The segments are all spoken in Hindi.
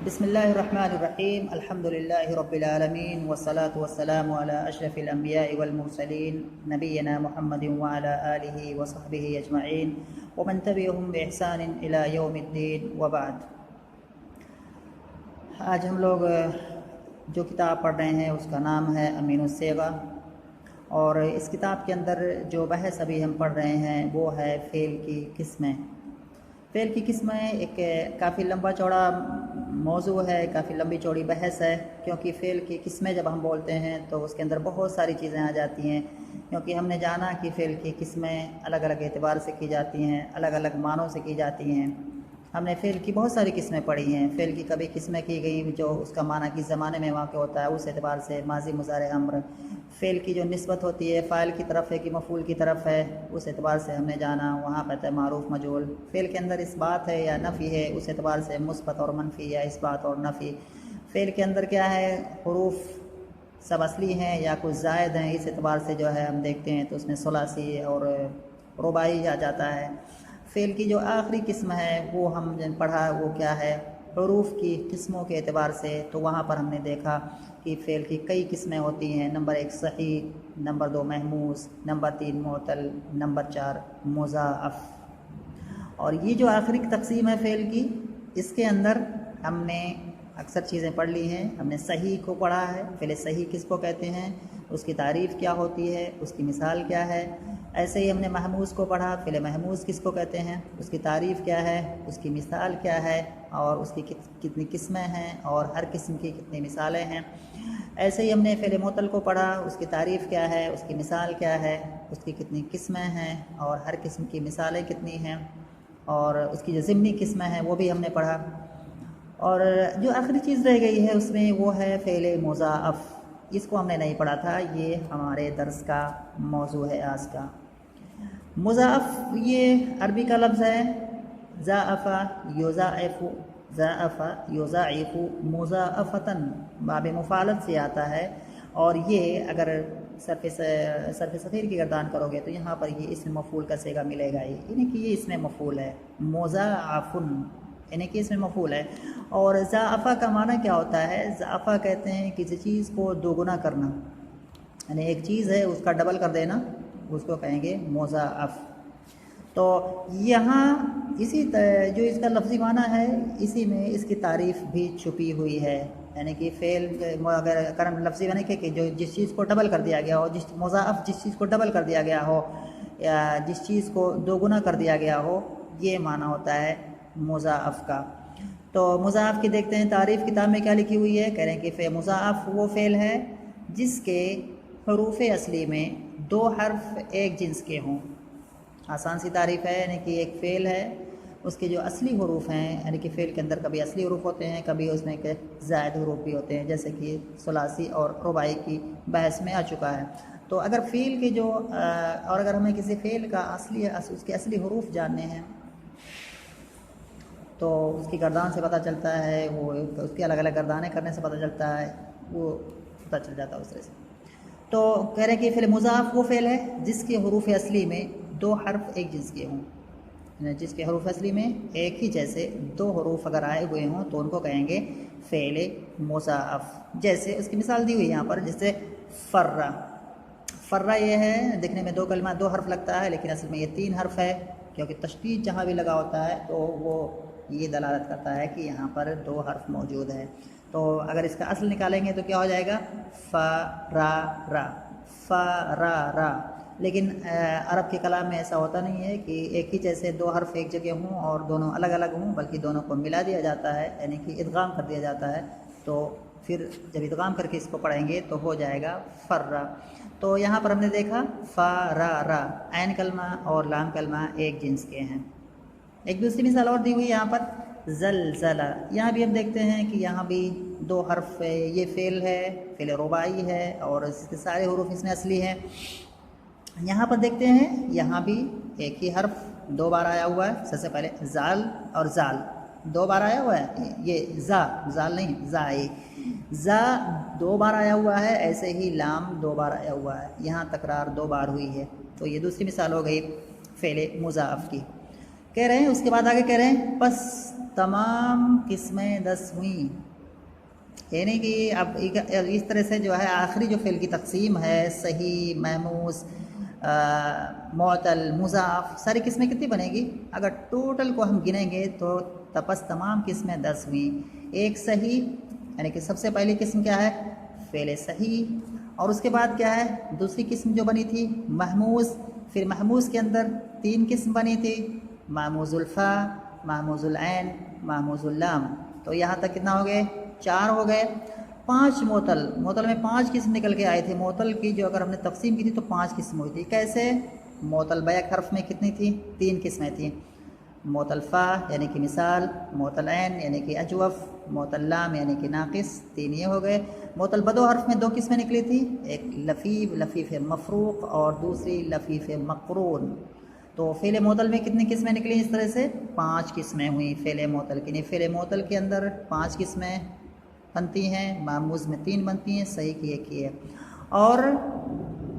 बिस्मिल्लाहिर्रहमानिर्रहीम अल्हम्दुलिल्लाहि रब्बिल आलमीन वस्सलातु वस्सलामु अला अशरफिल अंबियाइ वल मुरसलीन नबिय्यिना मुहम्मदिन व अला आलिहि व सहबिहि अजमईन व मन तबिअहुम बिइहसानिन इला यौमिद्दीन व बाद। आज हम लोग जो किताब पढ़ रहे हैं उसका नाम है अमीनुस्सेगा, और इस किताब के अंदर जो बहस अभी हम पढ़ रहे हैं वो है फ़ेल की किस्में। फ़ेल की किस्में एक काफ़ी लंबा चौड़ा मौजू है, काफ़ी लंबी चौड़ी बहस है, क्योंकि फ़ेल की किस्में जब हम बोलते हैं तो उसके अंदर बहुत सारी चीज़ें आ जाती हैं। क्योंकि हमने जाना कि फ़ेल की किस्में अलग अलग एतबार से की जाती हैं, अलग अलग मानों से की जाती हैं। हमने फ़ेल की बहुत सारी किस्में पढ़ी हैं। फ़ेल की कभी किस्में की गई जो उसका माना किस ज़माने में वाक़ होता है, उस एतबार से माजी मुज़ारे अम्र। फ़ेल की जो निस्बत होती है फ़ाइल की तरफ है कि मफ़ूल की तरफ है, उस एतबार से हमने जाना, वहाँ पर है मारूफ़ मजूल। फ़ेल के अंदर इस्बात है या नफ़ी है, उस एतबार से मुस्बत और मनफ़ी या इस्बात और नफ़ी। फ़ेल के अंदर क्या है, हुरूफ़ सब असली हैं या कुछ ज़ायद हैं, इस एतबार से जो है हम देखते हैं तो उसमें सुलासी और रुबाई आ जाता है। फ़ेल की जो आखिरी किस्म है वो हम जन पढ़ा वो क्या है, हुरूफ़ की किस्मों के एतबार से। तो वहाँ पर हमने देखा कि फ़ेल की कई किस्में होती हैं। नंबर 1 सही, नंबर 2 महमूस, नंबर 3 मुअतल, नंबर 4 मुज़ाअफ़। और ये जो आखिरी तकसीम है फ़ेल की, इसके अंदर हमने अक्सर चीज़ें पढ़ ली हैं। हमने सही को पढ़ा है, पहले सही किसको कहते हैं, उसकी तारीफ़ क्या होती है, उसकी मिसाल क्या है। ऐसे ही हमने महमूस को पढ़ा, पहले महमूस किसको कहते हैं, उसकी तारीफ़ क्या है, उसकी मिसाल क्या है, और उसकी कितनी किस्में हैं और हर किस्म की कितनी मिसालें हैं। ऐसे ही हमने फ़ेल मुअत्तल को पढ़ा, उसकी तारीफ़ क्या है, उसकी मिसाल क्या है, उसकी कितनी किस्में हैं और हर किस्म की मिसालें कितनी हैं, और उसकी जो ज़िम्नी किस्में हैं वो भी हमने पढ़ा। और जो आखिरी चीज़ रह गई है उसमें वो है फ़ेल मुज़ाअफ़। इसको हमने नहीं पढ़ा था, ये हमारे दर्स का मौजू है आज का। मुज़ाअफ़ ये अरबी का लफ्ज़ है, ज़ाअफ़ा युज़ाइफ़ु, ज़ाअफ़ा युज़ाइफ़ु मुज़ाअफ़तन, बाब मुफ़ालत से आता है। और ये अगर सर्फ़ सग़ीर की गर्दान करोगे तो यहाँ पर ये इसमें मफ़ूल का सेगा मिलेगा ही, यानी कि ये इसमें मफ़ूल है, मुज़ाअफ़ुन यानी कि इसमें मफ़ूल है। और ज़ाअफ़ा का माना क्या होता है, ज़ाअफ़ा कहते हैं किसी चीज़ को दोगुना करना, यानी एक चीज़ है उसका डबल कर देना, उसको कहेंगे मुज़ाअफ़। तो यहाँ इसी जो इसका लफ्ज़ी माना है इसी में इसकी तारीफ़ भी छुपी हुई है। यानी कि फ़ेल अगर करम लफ्ज़ी माने कि जो जिस चीज़ को डबल कर दिया गया हो, जिस मुज़ाअफ़ जिस चीज़ को डबल कर दिया गया हो या जिस चीज़ को दोगुना कर दिया गया हो, ये माना होता है मुज़ाअफ़ का। तो मुज़ाअफ़ की देखते हैं तारीफ़ किताब में क्या लिखी हुई है। कह रहे हैं कि मुज़ाअफ़ वो फ़ेल है जिसके हरूफ़ असली में दो हर्फ एक जिन्स के हों। आसान सी तारीफ़ है, यानी कि एक फ़ेल है, उसके जो असली हरूफ हैं, यानी कि फ़ेल के अंदर कभी असली हरूफ होते हैं, कभी उसमें के ज़ायद हरूफ भी होते हैं, जैसे कि सुलासी और रुबाई की बहस में आ चुका है। तो अगर फ़ेल के जो और अगर हमें किसी फ़ेल का उसके असली हरूफ जानने हैं तो उसकी गर्दान से पता चलता है, वो उसकी अलग अलग गर्दानें करने से पता चलता है, वो पता चल जाता है उस तरह से। तो कह रहे हैं कि फ़ेल मुज़ाअफ़ वो फ़ेल है जिसके हरूफ असली में दो हर्फ एक जिन्स के हों, जिसके हरूफ असली में एक ही जैसे दो हरूफ अगर आए हुए हों तो उनको कहेंगे फ़ेल मुज़ाअफ़। जैसे उसकी मिसाल दी हुई है यहाँ पर, जैसे फ़र्रा। फ़र्रा ये है, दिखने में दो कलमा दो हर्फ लगता है, लेकिन असल में ये तीन हर्फ है, क्योंकि तशदीद जहाँ भी लगा होता है तो वो ये दलालत करता है कि यहाँ पर दो हर्फ मौजूद है। तो अगर इसका असल निकालेंगे तो क्या हो जाएगा, फ़ रा रा। लेकिन अरब के कलाम में ऐसा होता नहीं है कि एक ही जैसे दो हर्फ एक जगह हों और दोनों अलग अलग हों, बल्कि दोनों को मिला दिया जाता है, यानी कि इदगाम कर दिया जाता है। तो फिर जब इदगाम करके इसको पढ़ेंगे तो हो जाएगा फ़र्रा। तो यहाँ पर हमने देखा फ़ा रा, ऐन कलमा और लाम कलमा एक जिन्स के हैं। एक दूसरी मिसाल और दी हुई है यहाँ पर, ज़लज़ला। यहाँ भी हम देखते हैं कि यहाँ भी दो हर्फ है, ये फ़ेल है, फ़ेल रुबाई है और इसके सारे हरूफ इसमें असली हैं। यहाँ पर देखते हैं, यहाँ भी एक ही हर्फ दो बार आया हुआ है। सबसे पहले ज़ाल और ज़ाल दो बार आया हुआ है, ये ज़ाल नहीं ज़ाई, ज़ा दो बार आया हुआ है, ऐसे ही लाम दो बार आया हुआ है, यहाँ तकरार दो बार हुई है। तो ये दूसरी मिसाल हो गई फ़ेल मुज़ाअफ़ की। कह रहे हैं उसके बाद आगे कह रहे हैं बस तमाम किस्में 10 हुई, यानी कि अब इस तरह से जो है आखिरी जो फ़ेल की तकसीम है सही, महमूस, मुअतल, मुज़ाफ, सारी किस्में कितनी बनेगी? अगर टोटल को हम गिनेंगे तो बस तमाम किस्में 10 हुई। एक सही यानी कि सबसे पहली किस्म क्या है? फ़ेल सही। और उसके बाद क्या है? दूसरी किस्म जो बनी थी महमूस। फिर महमूस के अंदर 3 किस्म बनी थी, महमूजुल फ़ा, महमूजुल ऐन, महमूजुल लाम। तो यहाँ तक कितना हो गए? 4 हो गए। 5 मोतल, मोतल में 5 किस्म निकल के आए थे। मोतल की जो अगर हमने तकसीम की थी तो 5 किस्म हुई थी। कैसे? मोतल बैक हर्फ में कितनी थी? 3 किस्में थी, मोतल फ़ा यानी कि मिसाल, मोतल ऐन यानी कि अजवफ़, मोतल लाम यानी कि नाक़िस, 3 ये हो गए। मोतल बदो हर्फ में 2 किस्में निकली थी, एक लफ़ीफ़, लफ़ीफ़ मफ़रूक़, और दूसरी लफ़ीफ़ मक़रून। तो फ़ेल मोतल में कितनी किस्में निकली? इस तरह से 5 किस्में हुई फ़ेल मोतल की। नहीं, फ़ेल मोतल के अंदर 5 किस्में बनती हैं, मामूज़ में 3 बनती हैं, सही की 1 ही है। और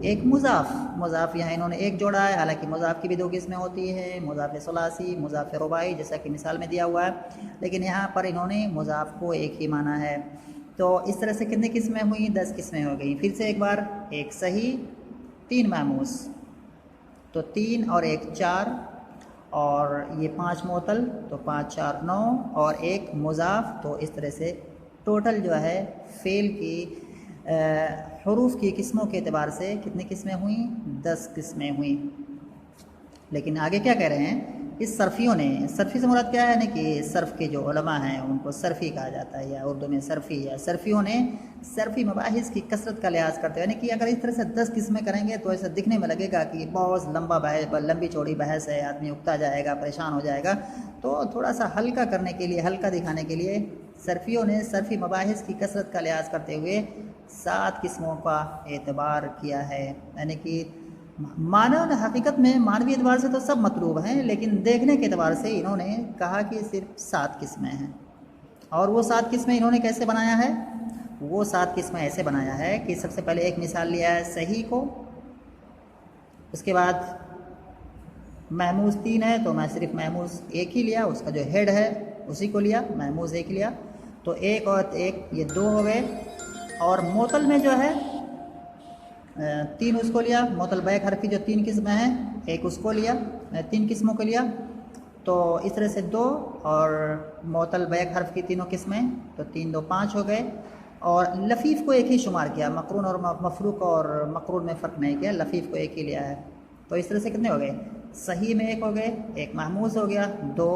एक मुज़ाफ़, मुज़ाफ़ यहाँ इन्होंने 1 जोड़ा है, हालांकि मुज़ाफ़ की भी 2 किस्में होती हैं, मुज़ाफ़ सुलासी, मुज़ाफ़ रुबाई, जैसा कि मिसाल में दिया हुआ है, लेकिन यहाँ पर इन्होंने मुज़ाफ़ को 1 ही माना है। तो इस तरह से कितनी किस्में हुई? 10 किस्में हो गई। फिर से एक बार, एक सही, 3 मामूज़, तो 3 और 1 4, और ये 5 मोतल, तो 5 4 9, और 1 मुज़ाफ़। तो इस तरह से टोटल जो है फ़ेल की हरूफ की किस्मों के एतबार से कितनी किस्में हुई? 10 किस्में हुई। लेकिन आगे क्या कह रहे हैं? इस सर्फ़ियों ने, सर्फ़ी से मुराद क्या है? यानी कि सर्फ़ के जो उलमा हैं उनको सर्फ़ी कहा जाता है, या उर्दू में सर्फ़ी, या सर्फ़ियों ने सर्फ़ी मबाहिस की कसरत का लिहाज करते हैं। यानी कि अगर इस तरह से 10 किस्में करेंगे तो ऐसा दिखने में लगेगा कि बहुत लंबा बहस, लंबी चौड़ी बहस है, आदमी उकता जाएगा, परेशान हो जाएगा। तो थोड़ा सा हल्का करने के लिए, हल्का दिखाने के लिए सर्फ़ियों ने सर्फ़ी मबाहिस की कसरत का लिहाज करते हुए 7 किस्मों का एतबार किया है। यानी कि मानव हकीकत में मानवीय एतबार से तो सब मतलूब हैं, लेकिन देखने के एतबार से इन्होंने कहा कि सिर्फ 7 किस्में हैं। और वो 7 किस्में इन्होंने कैसे बनाया है? वो 7 किस्में ऐसे बनाया है कि सबसे पहले एक मिसाल लिया है सही को, उसके बाद महमूज़ 3 है तो मैं सिर्फ महमूज़ 1 ही लिया, उसका जो हेड है उसी को लिया, महमूज़ 1 लिया, तो 1 और 1 ये 2 हो गए। और मोतल में जो है 3 उसको लिया, मोतल बैक हर्फ की जो 3 किस्में हैं, 1 उसको लिया, 3 किस्मों को लिया। तो इस तरह से 2, और मोतल बैक हर्फ की तीनों किस्में, तो 3 2 5 हो गए। और लफ़ीफ़ को 1 ही शुमार किया, मक़रून और मफ़रूक़ और मक़रून में फ़र्क नहीं किया, लफ़ीफ़ को 1 ही लिया है। तो इस तरह से कितने हो गए? सही में 1 हो गए, 1 महमूज़ हो गया, 2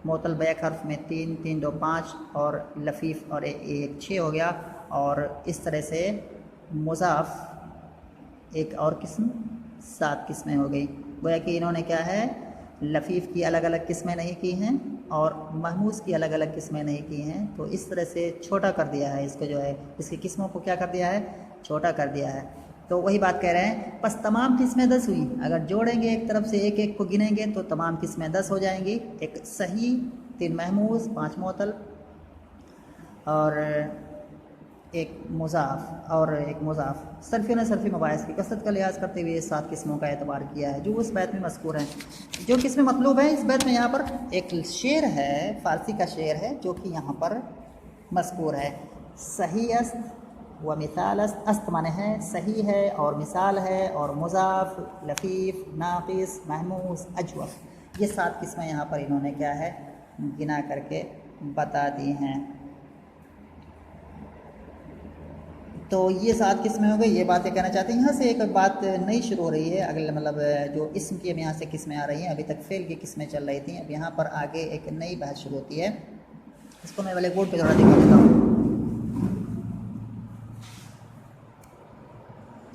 मोतल बैक हर्फ में 3 3 2 5, और लफ़ीफ़ और 1 6 हो गया। और इस तरह से मुज़ाफ़ एक और किस्म, 7 किस्में हो गई। गोया कि इन्होंने क्या है, लफ़ीफ़ की अलग अलग किस्में नहीं की हैं और महमूज़ की अलग अलग किस्में नहीं की हैं। तो इस तरह से छोटा कर दिया है इसको, जो है इसकी किस्मों को क्या कर दिया है? छोटा कर दिया है। तो वही बात कह रहे हैं, बस तमाम किस्में 10 हुई। अगर जोड़ेंगे एक तरफ से, एक एक को गिनेंगे तो तमाम किस्में 10 हो जाएंगी। एक सही, 3 महमूज़, 5 मुअत्तल, और एक मुज़ाफ़। सर्फ़ियों ने सर्फ़ी मबाहिस की कसरत का लिहाज करते हुए 7 किस्मों का एतबार किया है जो उस बैत में मज़कूर हैं। जो किस्में मतलूब हैं इस बैत में, यहाँ पर एक शेर है, फ़ारसी का शेर है जो कि यहाँ पर मज़कूर है। सही अस्त व मिसाल अस्त, अस्त माने है सही है और मिसाल है, और मुज़ाफ़, लफ़ीफ़, नाक़िस, महमूज़, अजवफ़, ये 7 किस्में यहाँ पर इन्होंने क्या है, गिना करके बता दी हैं। तो ये 7 किस्में हो गई, ये बातें कहना चाहते हैं। यहाँ से एक बात नई शुरू हो रही है, अगले मतलब जो इस्म की अब यहाँ से किस्में आ रही हैं, अभी तक फ़ेल की किस्में चल रही थी, अब यहाँ पर आगे एक नई बहस शुरू होती है। इसको मैं वाले बोर्ड पे थोड़ा दिखा देता हूँ।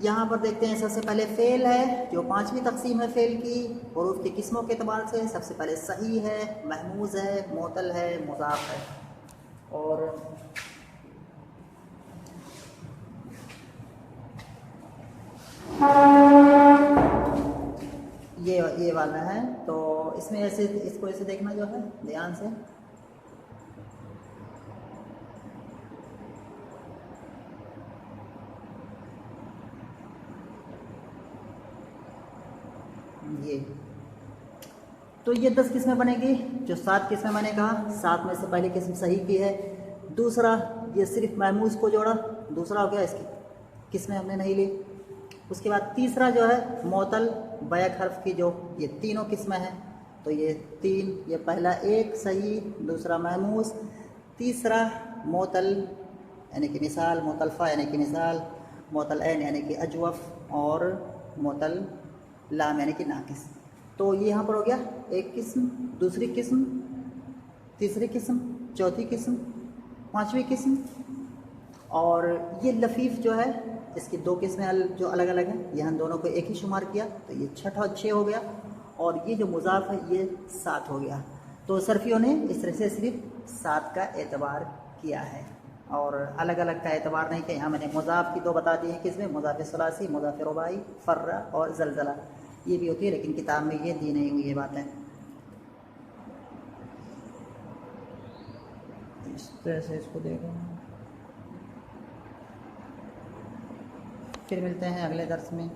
यहाँ पर देखते हैं, सबसे पहले फ़ेल है जो 5वीं तकसीम है फ़ेल की, हुरूफ की किस्मों के अतबार से। सबसे पहले सही है, महमूज़ है, मुअत्तल है, मुज़ाफ़ है। और ये वाला है, तो इसमें ऐसे, इसको ऐसे देखना जो है ध्यान से। ये तो ये 10 किस्में बनेगी। जो 7 किस्में मैंने कहा, 7 में से पहली किस्म सही की है। दूसरा, ये सिर्फ महमूज को जोड़ा, दूसरा हो गया, इसकी किस्में हमने नहीं ली। उसके बाद तीसरा जो है मोतल बैक हर्फ की, जो ये तीनों किस्में हैं, तो ये 3, ये पहला 1 सही, दूसरा महमूज, तीसरा मोतल यानी कि मिसाल, मोतलफ़ा यानी कि मिसाल, मोतल ऐन यानी कि अजवफ़, और मोतल लाम यानी कि नाकिस। तो ये यहाँ पर हो गया एक किस्म, दूसरी किस्म, तीसरी किस्म, चौथी किस्म, पांचवी किस्म। और ये लफीफ जो है, इसकी 2 किस्में जो अलग अलग हैं, यहाँ दोनों को एक ही शुमार किया, तो ये छठा 6 हो गया। और ये जो मुज़ाफ़ है ये 7 हो गया। तो सरफियों ने इस तरह से सिर्फ 7 का एतबार किया है और अलग अलग का एतबार नहीं किया। यहाँ मैंने मुज़ाफ़ की 2 बता दी हैं, किसमें मुज़ाफ़ सलासी, मुज़ाफ़ रुबाई, फ़र्रा और ज़लज़ला, ये भी होती है, लेकिन किताब में ये दी नहीं हुई ये बातें। इस तरह से इसको देखो। फिर मिलते हैं अगले दर्स में।